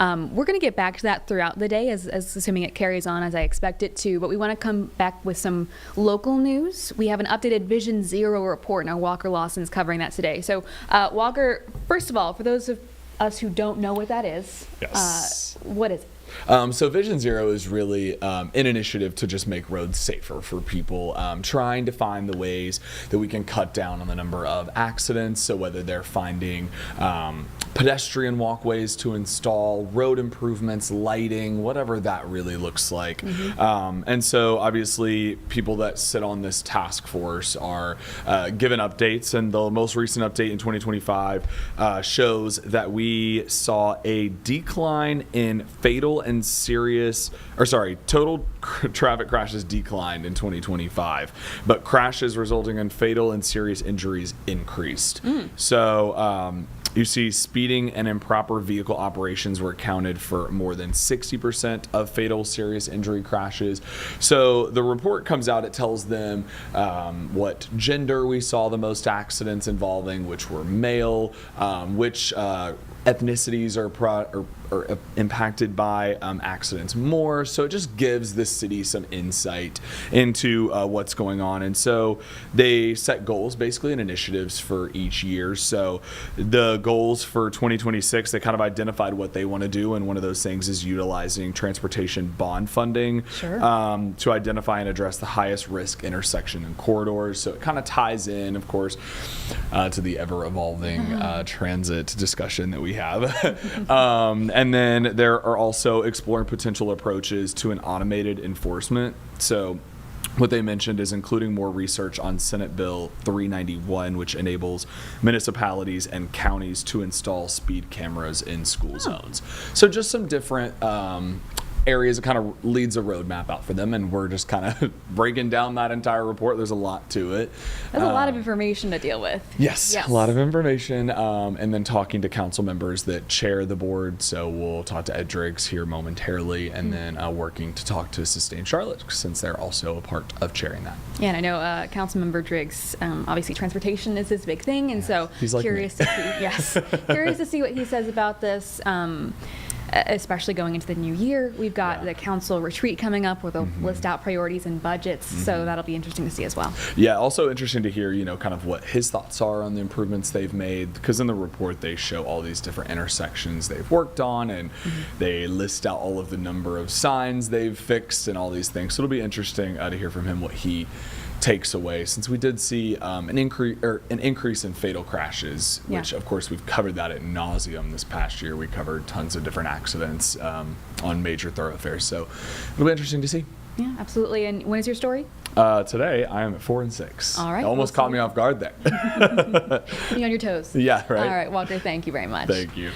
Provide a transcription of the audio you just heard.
We're going to get back to that throughout the day, as assuming it carries on as I expect it to. But we want to come back with some local news. We have an updated Vision Zero report, and our Walker Lawson's covering that today. So, Walker, first of all, for those of us who don't know what that is, yes. What is it? So Vision Zero is really an initiative to just make roads safer for people, trying to find the ways that we can cut down on the number of accidents. So whether they're finding pedestrian walkways to install, road improvements, lighting, whatever that really looks like. And so obviously people that sit on this task force are given updates, and the most recent update in 2025 shows that we saw a decline in total traffic crashes declined in 2025, but crashes resulting in fatal and serious injuries increased. So you see speeding and improper vehicle operations were accounted for more than 60% of fatal serious injury crashes. So the report comes out, it tells them what gender we saw the most accidents involving, which were male, which ethnicities are impacted by accidents more. So it just gives the city some insight into what's going on. And so they set goals basically and initiatives for each year. So the goals for 2026, they kind of identified what they want to do. And one of those things is utilizing transportation bond funding to identify and address the highest risk intersection and corridors. So it kind of ties in, of course, to the ever evolving transit discussion that we have. And then there are also exploring potential approaches to an automated enforcement. So what they mentioned is including more research on Senate Bill 391, which enables municipalities and counties to install speed cameras in school zones. So just some different areas that kind of leads a roadmap out for them, and we're just kind of breaking down that entire report. There's a lot to it. There's a lot of information to deal with. Yes, a lot of information, and then talking to council members that chair the board. So we'll talk to Ed Driggs here momentarily, and then working to talk to Sustain Charlotte, since they're also a part of chairing that. Yeah, and I know Councilmember Driggs, obviously transportation is his big thing, and so he's like curious to see, curious to see what he says about this. Especially going into the new year. We've got the council retreat coming up where they'll list out priorities and budgets, so that'll be interesting to see as well. Yeah, also interesting to hear, kind of what his thoughts are on the improvements they've made, because in the report they show all these different intersections they've worked on, and they list out all of the number of signs they've fixed and all these things. So it'll be interesting to hear from him what he takes away, since we did see an increase in fatal crashes, which of course we've covered that ad nauseum this past year. We covered tons of different accidents on major thoroughfares, so it'll be interesting to see. Yeah, absolutely. And when is your story? Today I am at 4 and 6. All right. Almost caught me off guard there. Be on your toes. Yeah, right. All right, Walker, thank you very much. Thank you.